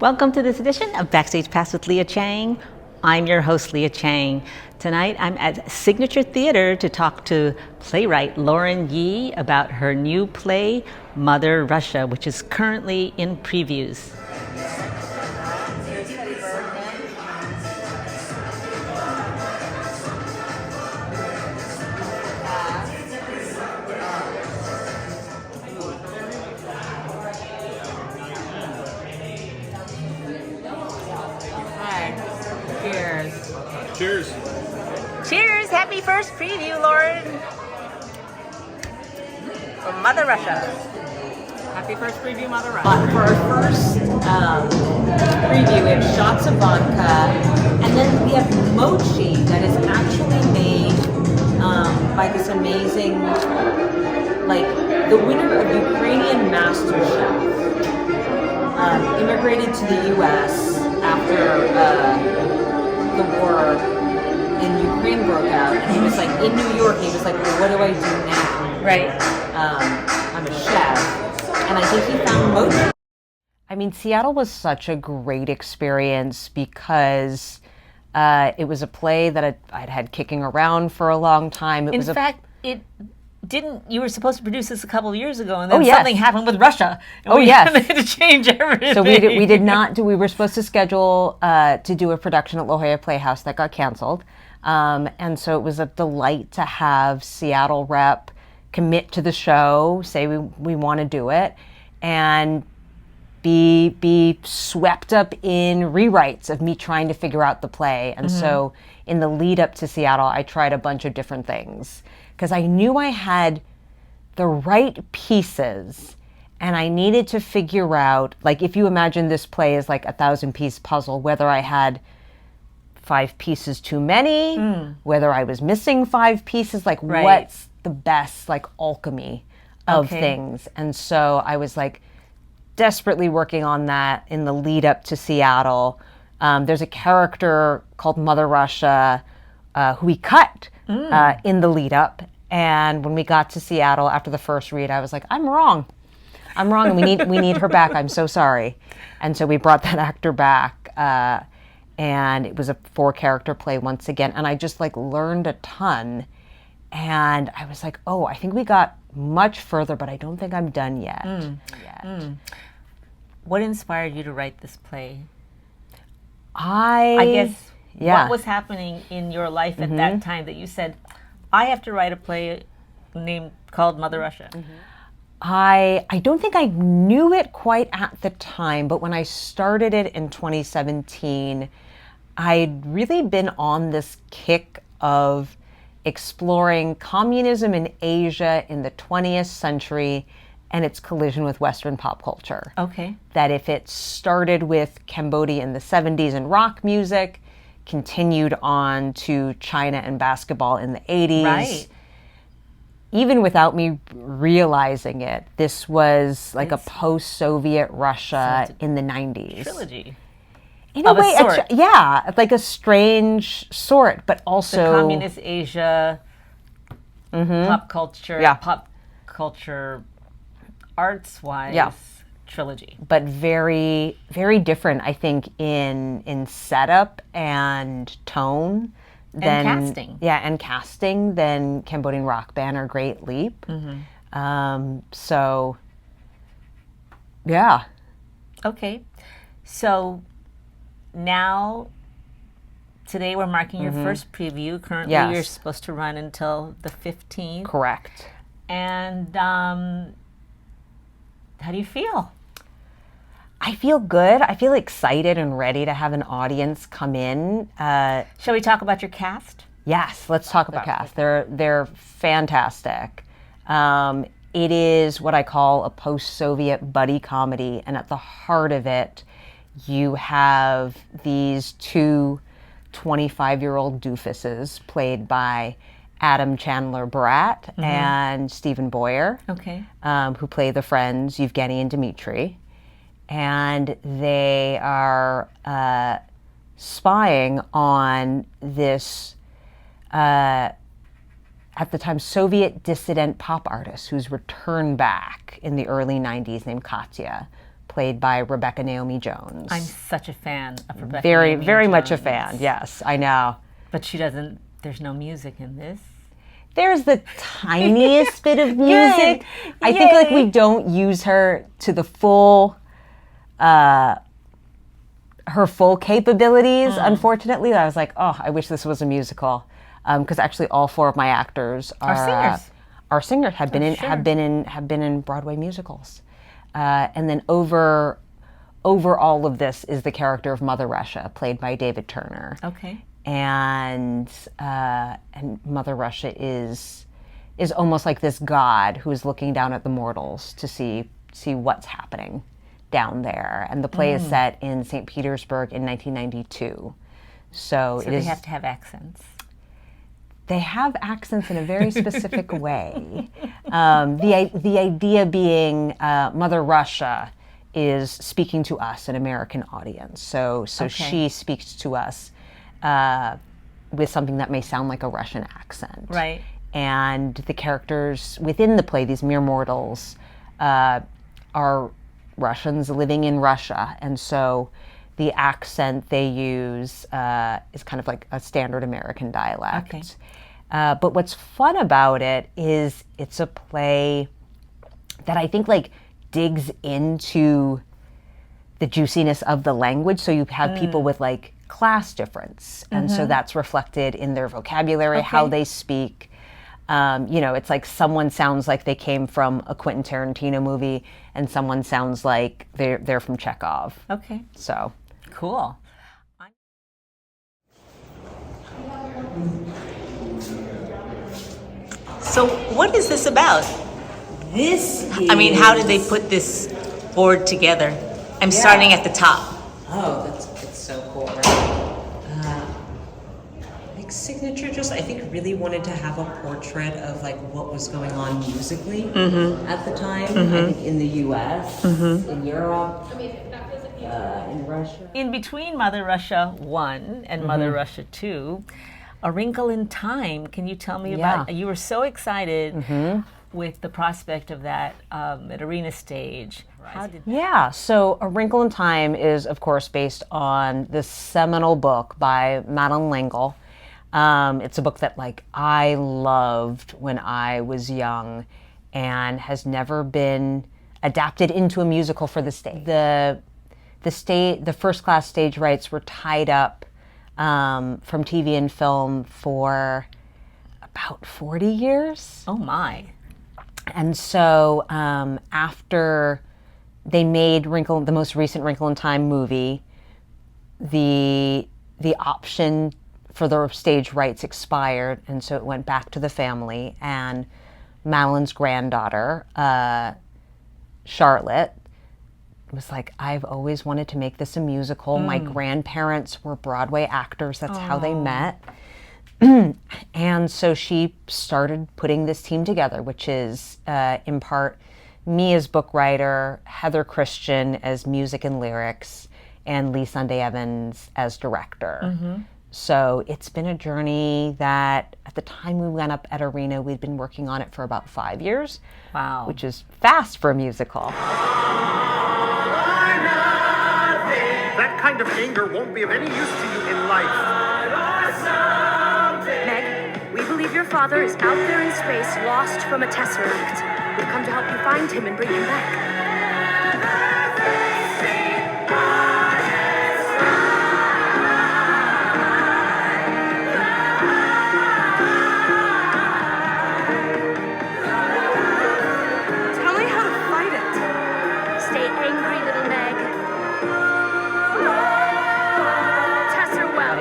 Welcome to this edition of Backstage Pass with Lia Chang. I'm your host, Lia Chang. Tonight I'm at Signature Theater to talk to playwright Lauren Yee about her new play, Mother Russia, which is currently in previews. Teddy Bergman. Hi. Cheers. Cheers. Cheers! Happy first preview, Lauren! For Mother Russia. Happy first preview, Mother Russia. For our first preview, we have shots of vodka, and then we have mochi that is actually made by this amazing, the winner of Ukrainian MasterChef. Immigrated to the U.S. after the war in Ukraine broke out, and he was in New York. He was like, well, what do I do now? Right. I'm a chef, and I think he found mochi. I mean, Seattle was such a great experience because it was a play that I'd had kicking around for a long time. In fact, you were supposed to produce this a couple of years ago, and then something happened with Russia. And we had to change everything. So we did not do, we were supposed to schedule to do a production at La Jolla Playhouse that got canceled. And so it was a delight to have Seattle rep commit to the show, say we want to do it, and be swept up in rewrites of me trying to figure out the play. And so in the lead up to Seattle, I tried a bunch of different things because I knew I had the right pieces and I needed to figure out, if you imagine this play as a 1,000-piece puzzle, whether I had 5 pieces too many, whether I was missing 5 pieces, what's the best alchemy of things. And so I was desperately working on that in the lead up to Seattle. There's a character called Mother Russia who we cut in the lead up. And when we got to Seattle after the first read, I was like, I'm wrong, and we need her back. I'm so sorry. And so we brought that actor back, and it was a 4-character play once again. And I just learned a ton. And I was like, oh, I think we got much further, but I don't think I'm done yet. What inspired you to write this play? I guess, what was happening in your life at that time that you said, I have to write a play called Mother Russia? I don't think I knew it quite at the time, but when I started it in 2017, I'd really been on this kick of exploring communism in Asia in the 20th century and its collision with Western pop culture. Okay. That if it started with Cambodia in the 70s and rock music, continued on to China and basketball in the 80s. Right. Even without me realizing it, this was a post-Soviet Russia in the 90s. Trilogy. In a way, a strange sort, but also the communist Asia, pop culture, arts-wise trilogy. But very, very different, I think, in setup and tone. And casting. Yeah, and casting than Cambodian Rock Band or Great Leap. So, yeah. Okay. So now, today we're marking your first preview. Currently you're supposed to run until the 15th. Correct. And how do you feel? I feel good. I feel excited and ready to have an audience come in. Shall we talk about your cast? Yes, let's talk about the cast. They're fantastic. It is what I call a post-Soviet buddy comedy, and at the heart of it, you have these 2 25-year-old doofuses played by Adam Chandler Barat and Stephen Boyer, who play the friends Evgeny and Dmitri. And they are spying on this, at the time, Soviet dissident pop artist who's returned back in the early 90s named Katya, played by Rebecca Naomi Jones. I'm such a fan of Rebecca Very, Naomi very much a Jones. fan. Yes, I know. But there's no music in this. There's the tiniest bit of music. I think like we don't use her to the full, her full capabilities. Unfortunately, I was like, oh, I wish this was a musical, because actually all 4 of my actors are singers. Are singers. Have been in Broadway musicals, and then over all of this is the character of Mother Russia, played by David Turner. Okay. And Mother Russia is almost like this god who is looking down at the mortals to see what's happening down there. And the play is set in St. Petersburg in 1992. So they have to have accents. They have accents in a very specific way. The idea being Mother Russia is speaking to us, an American audience. So she speaks to us with something that may sound like a Russian accent. Right. And the characters within the play, these mere mortals, are Russians living in Russia. And so the accent they use is kind of like a standard American dialect. Okay. But what's fun about it is it's a play that I think like digs into the juiciness of the language. So you have people with like class difference, and so that's reflected in their vocabulary, how they speak. It's like someone sounds like they came from a Quentin Tarantino movie, and someone sounds like they're from Chekhov. Okay. So Cool. So what is this about? How did they put this board together? I'm starting at the top. Oh, that's so cool, right? Signature I think really wanted to have a portrait of like what was going on musically at the time. I think in the US, in Europe, in Russia. In between Mother Russia 1 and Mother Russia 2, A Wrinkle in Time. Can you tell me about, you were so excited with the prospect of that at Arena Stage. How did so A Wrinkle in Time is, of course, based on this seminal book by Madeleine L'Engle. It's a book that I loved when I was young and has never been adapted into a musical for the stage. The first class stage rights were tied up from TV and film for about 40 years. Oh my. And so after they made the most recent Wrinkle in Time movie, the option for the stage rights expired, and so it went back to the family. And Madeleine's granddaughter, Charlotte, was like, I've always wanted to make this a musical. My grandparents were Broadway actors. That's how they met. And so she started putting this team together, which is in part me as book writer, Heather Christian as music and lyrics, and Lee Sunday Evans as director. So it's been a journey that at the time we went up at Arena, we'd been working on it for about 5 years. Wow. Which is fast for a musical. That kind of anger won't be of any use to you in life. Meg, we believe your father is out there in space, lost from a tesseract. We've come to help you find him and bring him back. Tell me how to fight it. Stay angry, little Meg. Tesser well.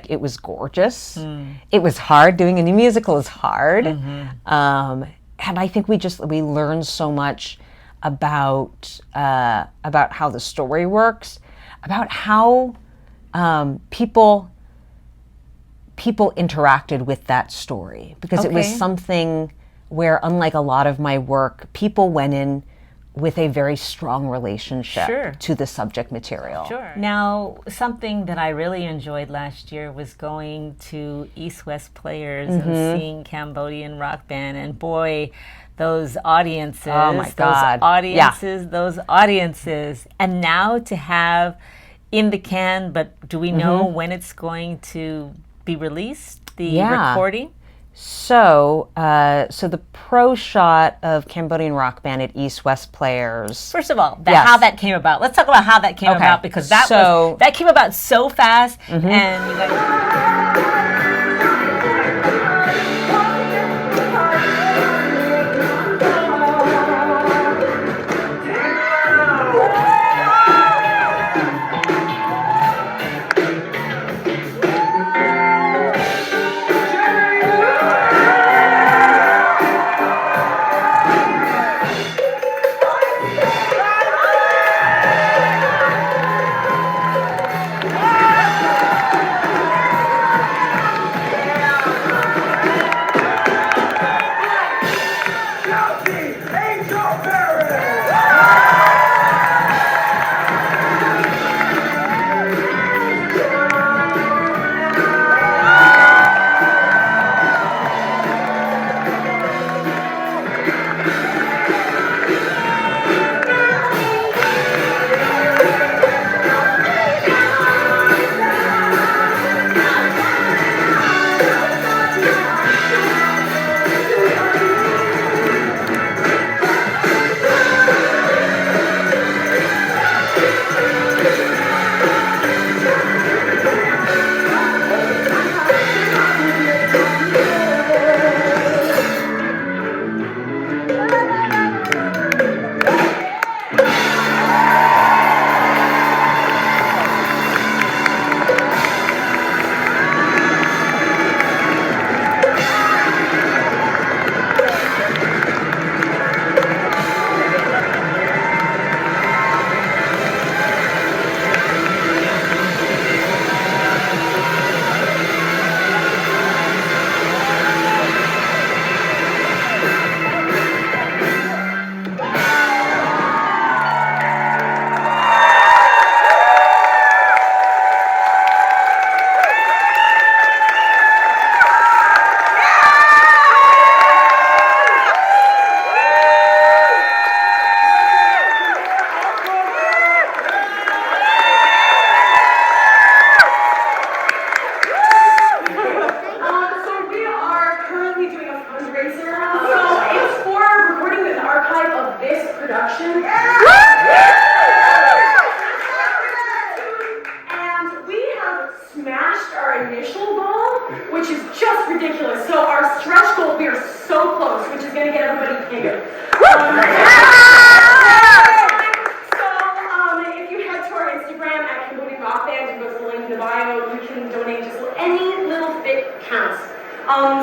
It was gorgeous. It was hard. Doing a new musical is hard. And I think we learned so much about how the story works, about how people interacted with that story, because it was something where, unlike a lot of my work, people went in with a very strong relationship Sure. to the subject material. Sure. Now, something that I really enjoyed last year was going to East West Players and seeing Cambodian Rock Band, and boy, those audiences, Oh my God. those audiences, and now to have in the can, but do we know when it's going to be released, the recording? So, so the pro shot of Cambodian Rock Band at East West Players. First of all, Yes. how that came about. Let's talk about how that came about, because that came about so fast, and you guys.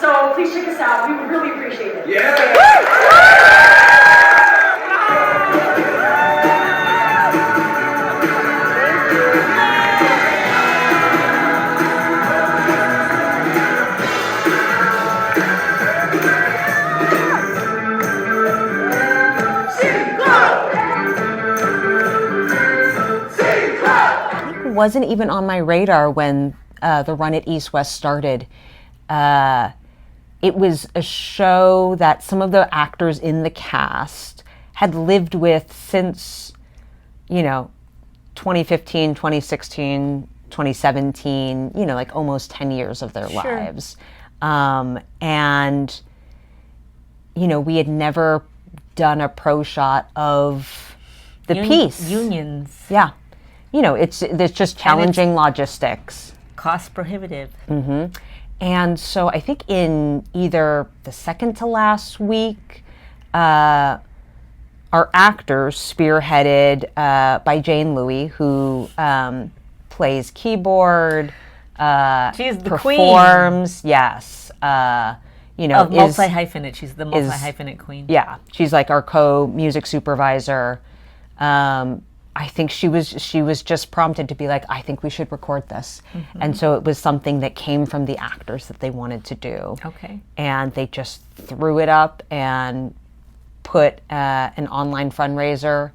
So please check us out. We would really appreciate it. It wasn't even on my radar when the run at East West started. It was a show that some of the actors in the cast had lived with since, 2015, 2016, 2017, like almost 10 years of their lives. And, we had never done a pro shot of the piece. Unions. Yeah. There's just challenging logistics. Cost prohibitive. And so I think in either the second to last week, our actors, spearheaded by Jane Louie, who plays keyboard, She's the performs, yes. Of multi-hyphenate. She's the multi-hyphenate queen. Yeah, she's like our co-music supervisor. I think she was just prompted to be like, I think we should record this. And so it was something that came from the actors that they wanted to do. Okay. And they just threw it up and put an online fundraiser,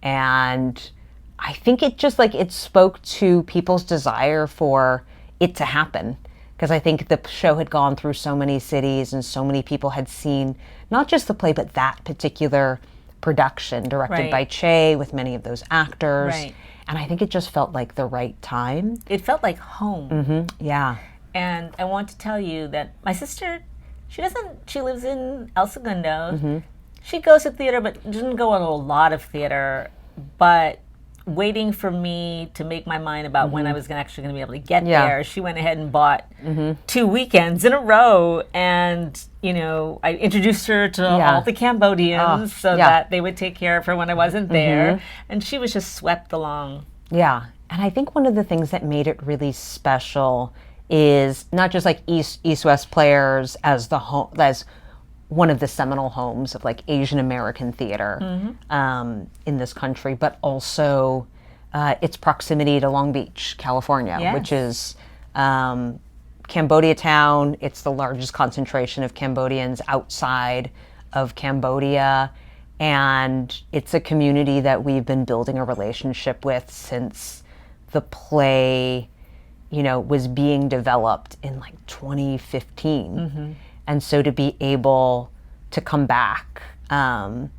and I think it just it spoke to people's desire for it to happen. Because I think the show had gone through so many cities and so many people had seen not just the play, but that particular production directed by Che with many of those actors. Right. And I think it just felt like the right time. It felt like home. Yeah. And I want to tell you that my sister, she lives in El Segundo. She goes to theater, but doesn't go to a lot of theater. But waiting for me to make my mind about when I was actually going to be able to get there, she went ahead and bought 2 weekends in a row. And, I introduced her to all the Cambodians so that they would take care of her when I wasn't there. And she was just swept along. Yeah. And I think one of the things that made it really special is not just East-West Players as the home, as one of the seminal homes of Asian American theater in this country, but also its proximity to Long Beach, California, which is Cambodia town. It's the largest concentration of Cambodians outside of Cambodia, and it's a community that we've been building a relationship with since the play was being developed in 2015. And so to be able to come back and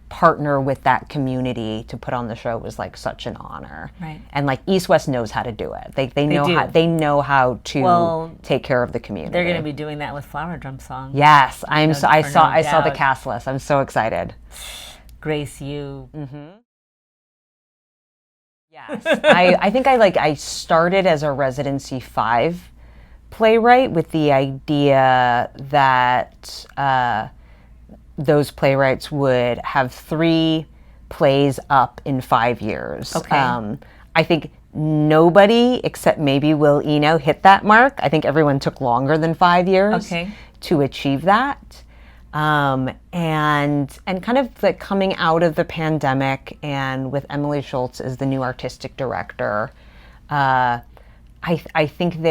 partner with that community to put on the show was such an honor. Right. And East West knows how to do it. They know how to take care of the community. They're going to be doing that with Flower Drum Song. Yes, I saw the cast list. I'm so excited. Grace Yu. Yes. I think I started as a residency 5 playwright with the idea that those playwrights would have 3 plays up in 5 years. Okay. I think nobody except maybe Will Eno hit that mark. I think everyone took longer than 5 years to achieve that. And kind of coming out of the pandemic, and with Emily Schultz as the new artistic director, I think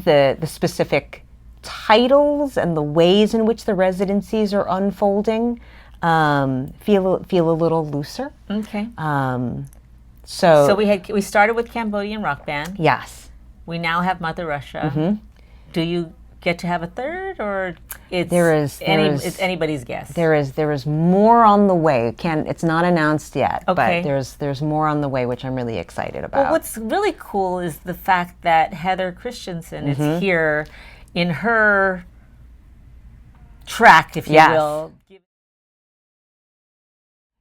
the specific titles and the ways in which the residencies are unfolding feel a little looser. Okay. So we started with Cambodian Rock Band. Yes. We now have Mother Russia. Do you get to have a third, or it's anybody's guess? There is more on the way. It's not announced yet, but there's more on the way, which I'm really excited about. Well, what's really cool is the fact that Heather Christensen is here in her track, if you will.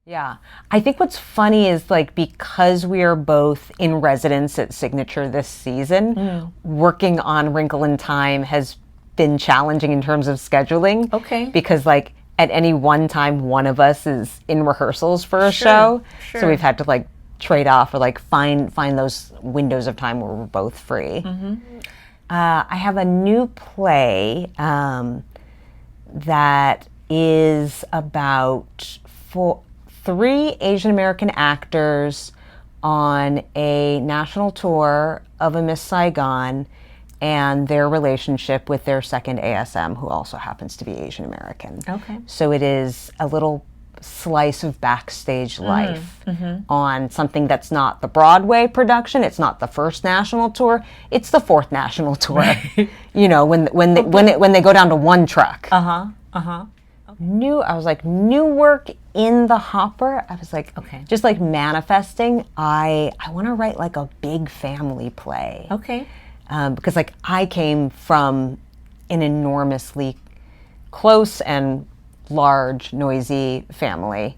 Yeah. I think what's funny is because we are both in residence at Signature this season, working on Wrinkle in Time has been challenging in terms of scheduling. Okay. Because at any one time, one of us is in rehearsals for a show. So we've had to trade off or find those windows of time where we're both free. I have a new play that is about 3 Asian American actors on a national tour of a Miss Saigon and their relationship with their second ASM, who also happens to be Asian American. Okay. So it is a little slice of backstage life on something that's not the Broadway production. It's not the first national tour. It's the 4th national tour. When they go down to 1 truck. I was new work in the hopper. I was just manifesting. I want to write a big family play. Okay. Because I came from an enormously close and large, noisy family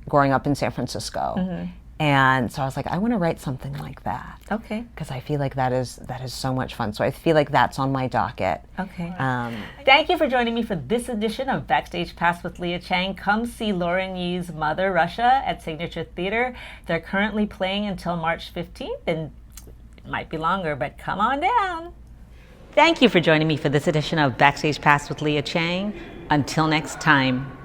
growing up in San Francisco. And so I was I want to write something like that. Okay. Because I feel that is so much fun. So I feel that's on my docket. Okay. Thank you for joining me for this edition of Backstage Pass with Lia Chang. Come see Lauren Yee's Mother Russia at Signature Theater. They're currently playing until March 15th, and it might be longer, but come on down. Thank you for joining me for this edition of Backstage Pass with Lia Chang. Until next time.